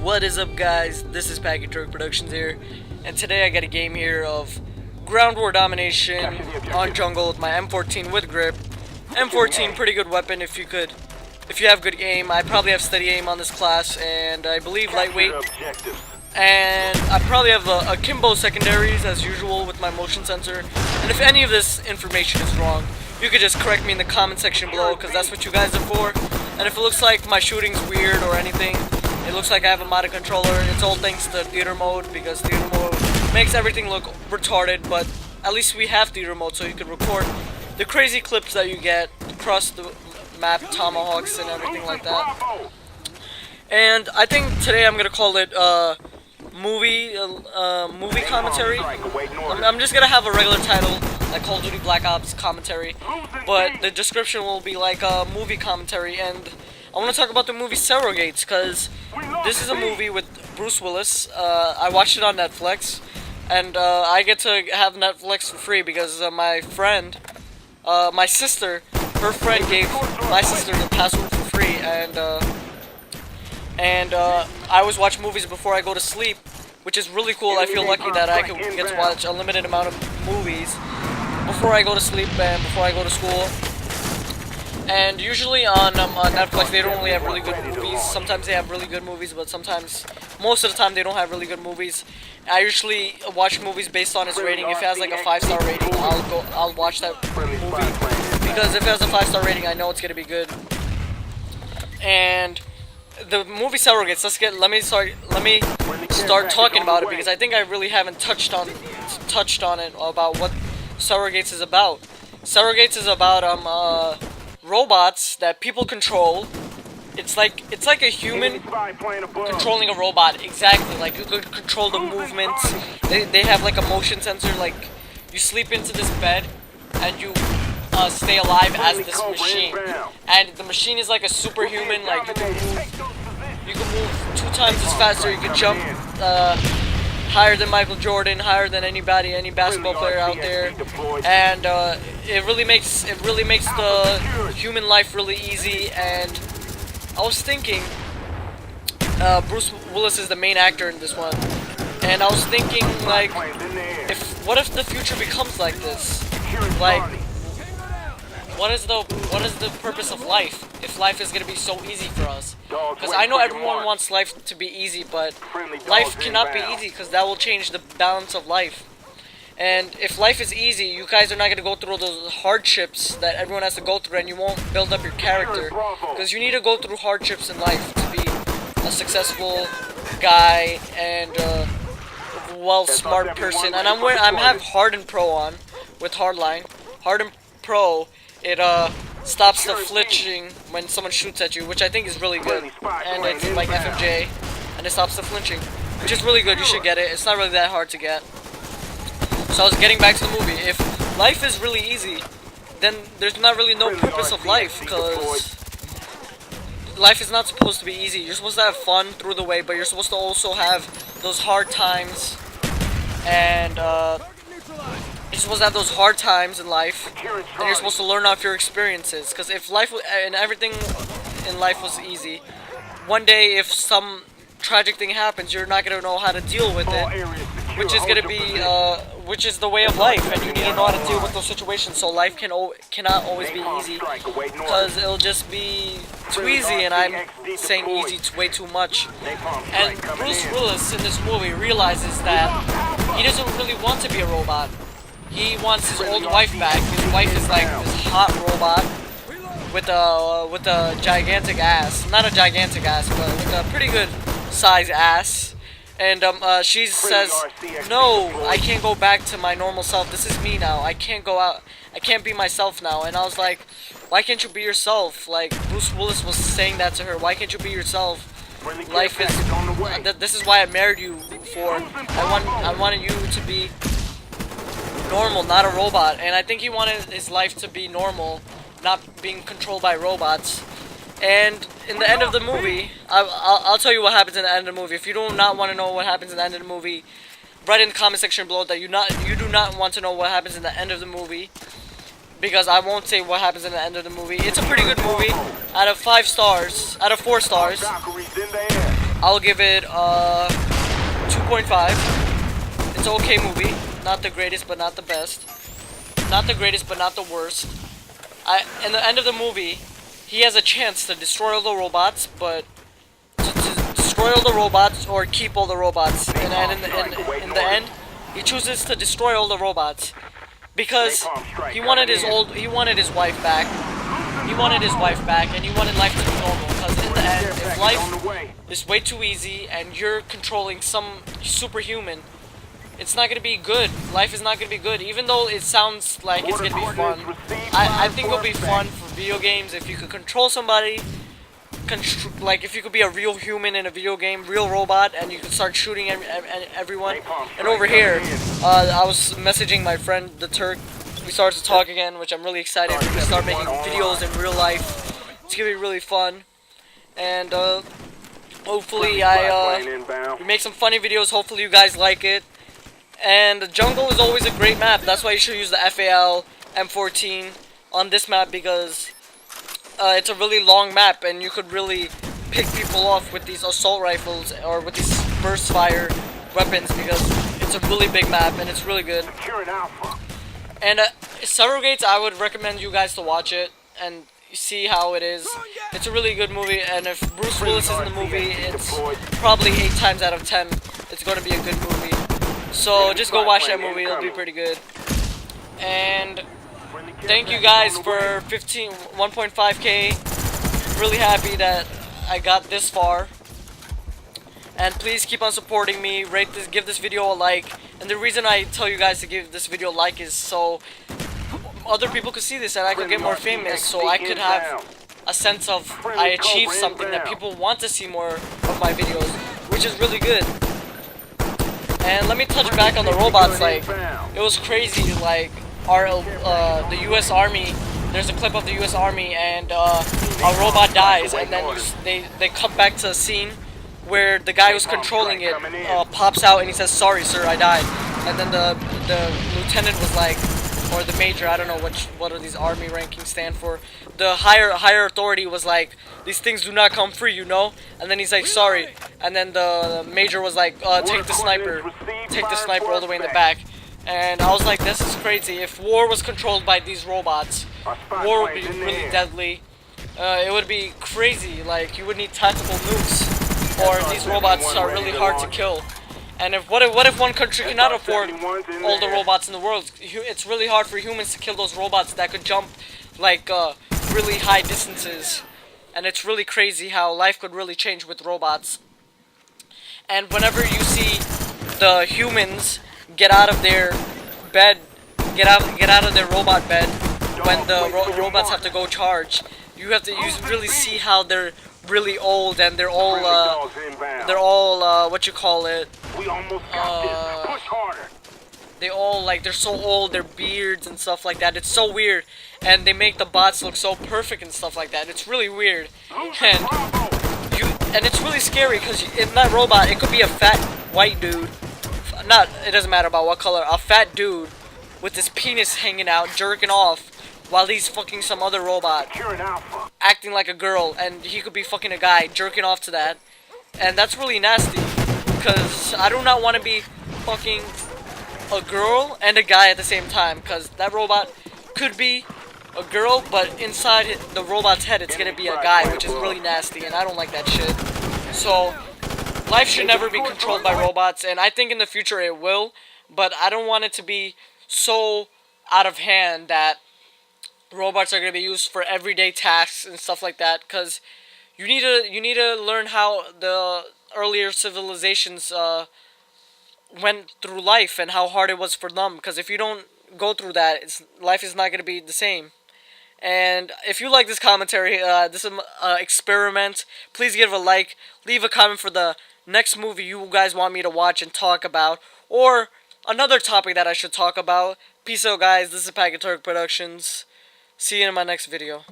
What is up, guys? This is Packy Turk Productions here, and today I got a game here of ground war domination on jungle with my M14 with grip. M14, pretty good weapon if you have good aim. I probably have steady aim on this class, and I believe lightweight. And I probably have a Kimbo secondaries as usual with my motion sensor. And if any of this information is wrong, you could just correct me in the comment section below, because that's what you guys are for. And if it looks like my shooting's weird or anything, it looks like I have a modded controller, it's all thanks to theater mode, because theater mode makes everything look retarded, but at least we have theater mode so you can record the crazy clips that you get across the map, tomahawks and everything like that. And I think today I'm gonna call it movie commentary. I'm just gonna have a regular title like Call of Duty Black Ops commentary, but the description will be like a movie commentary. And I want to talk about the movie Surrogates, because this is a movie with Bruce Willis. I watched it on Netflix, and I get to have Netflix for free because my friend, my sister, her friend gave my sister the password for free, and I always watch movies before I go to sleep, which is really cool. I feel lucky that I can get to watch a limited amount of movies before I go to sleep and before I go to school. And usually on Netflix they don't really have really good movies. Sometimes they have really good movies, but most of the time they don't have really good movies. I usually watch movies based on its rating. If it has like a 5-star rating, I'll watch that movie, because if it has a 5-star rating, I know it's gonna be good. And the movie Surrogates, let me start talking about it, because I think I really haven't touched on it about what Surrogates is about. Surrogates is about robots that people control. It's like a human controlling a robot. Exactly, like you could control the movements. They have like a motion sensor. Like you sleep into this bed and you stay alive as this machine, and the machine is like a superhuman. Like you can move 2 times as fast, or you can jump higher than Michael Jordan, higher than any basketball player out there. And it really makes the human life really easy. And I was thinking, Bruce Willis is the main actor in this one, and I was thinking, like, what if the future becomes like this? Like, what is the purpose of life if life is gonna be so easy for us? Because I know everyone wants life to be easy, but life cannot be easy, because that will change the balance of life. And if life is easy, you guys are not gonna go through those hardships that everyone has to go through, and you won't build up your character, because you need to go through hardships in life to be a successful guy and smart person. And I'm have Hardened Pro on with Hardline. Hardened Pro, it stops the flinching when someone shoots at you, which I think is really good. And it's like FMJ, and it stops the flinching, which is really good. You should get it. It's not really that hard to get. So I was getting back to the movie. If life is really easy, then there's not really no purpose of life, because life is not supposed to be easy. You're supposed to have fun through the way, but you're supposed to also have those hard times. And you're supposed to have those hard times in life, and you're supposed to learn off your experiences. Because if life and everything in life was easy, one day if some tragic thing happens, you're not gonna know how to deal with it, which is the way of life, and you need to know how to deal with those situations. So life cannot always be easy, because it'll just be too easy, and I'm saying easy way too much. And Bruce Willis in this movie realizes that he doesn't really want to be a robot. He wants his old wife back. His wife is like this hot robot with a gigantic ass. Not a gigantic ass, but with a pretty good size ass. And she says, "No, I can't go back to my normal self. This is me now. I can't go out. I can't be myself now." And I was like, "Why can't you be yourself?" Like Bruce Willis was saying that to her. Why can't you be yourself? Life is. This is why I married you for. I wanted you to be normal, not a robot. And I think he wanted his life to be normal, not being controlled by robots. And in the end of the movie, I'll tell you what happens in the end of the movie. If you do not want to know what happens in the end of the movie, write in the comment section below that you do not want to know what happens in the end of the movie, because I won't say what happens in the end of the movie. It's a pretty good movie. Out of 4 stars, I'll give it 2.5. It's an okay movie. Not the greatest, but not the best. Not the greatest, but not the worst. In the end of the movie, he has a chance to destroy all the robots, but to destroy all the robots or keep all the robots. And in the end, he chooses to destroy all the robots because he wanted his wife back. He wanted his wife back, and he wanted life to be normal. Because in the end, if life is way too easy and you're controlling some superhuman, it's not gonna be good. Life is not gonna be good, even though it sounds like it's gonna be fun. I think it'll be fun for video games if you could control somebody, like if you could be a real human in a video game, real robot, and you could start shooting everyone. And over here, I was messaging my friend the Turk. We started to talk again, which I'm really excited to start making videos in real life. It's gonna be really fun, and hopefully we make some funny videos. Hopefully you guys like it. And the jungle is always a great map. That's why you should use the FAL M14 on this map, because it's a really long map and you could really pick people off with these assault rifles or with these burst fire weapons, because it's a really big map and it's really good. And Surrogates, I would recommend you guys to watch it and see how it is. It's a really good movie, and if Bruce Willis is in the movie, it's probably 8 times out of 10 it's going to be a good movie. So just go watch that movie, it'll be pretty good. And thank you guys for 1.5k. Really happy that I got this far. And please keep on supporting me. Rate this, give this video a like. And the reason I tell you guys to give this video a like is so other people could see this and I could get more famous, so I could have a sense of I achieved something, that people want to see more of my videos, which is really good. And let me touch back on the robots. Like, it was crazy. Like, the U.S. Army. There's a clip of the U.S. Army, and a robot dies, and then they come back to a scene where the guy who's controlling it pops out and he says, "Sorry, sir, I died." And then the lieutenant was like, or the major, I don't know what are these army rankings stand for. The higher authority was like, "These things do not come free, you know." And then he's like, "Sorry." And then the major was like, take the sniper all the way in the back." And I was like, this is crazy. If war was controlled by these robots, war would be really deadly. It would be crazy. Like, you would need tactical nukes, or these robots are really hard to kill. And what if one country cannot afford all the robots in the world? It's really hard for humans to kill those robots that could jump like really high distances. And it's really crazy how life could really change with robots. And whenever you see the humans get out of their bed, get out of their robot bed, when the robots have to go charge, you really see how they're really old, and they're all what you call it, they all, like, they're so old, their beards and stuff like that. It's so weird, and they make the bots look so perfect and stuff like that. It's really weird, and it's really scary, because in that robot it could be a fat white dude, it doesn't matter about what color, a fat dude with his penis hanging out, jerking off, while he's fucking some other robot, acting like a girl, and he could be fucking a guy, jerking off to that. And that's really nasty, because I do not want to be fucking a girl and a guy at the same time, because that robot could be a girl, but inside the robot's head it's gonna be a guy, which is really nasty, and I don't like that shit. So, life should never be controlled by robots, and I think in the future it will, but I don't want it to be so out of hand that robots are going to be used for everyday tasks and stuff like that, because you need to learn how the earlier civilizations went through life and how hard it was for them, because if you don't go through that, life is not going to be the same. And if you like this commentary, this is an experiment, please give a like, leave a comment for the next movie you guys want me to watch and talk about, or another topic that I should talk about. Peace out, guys. This is Packet Turk Productions. See you in my next video.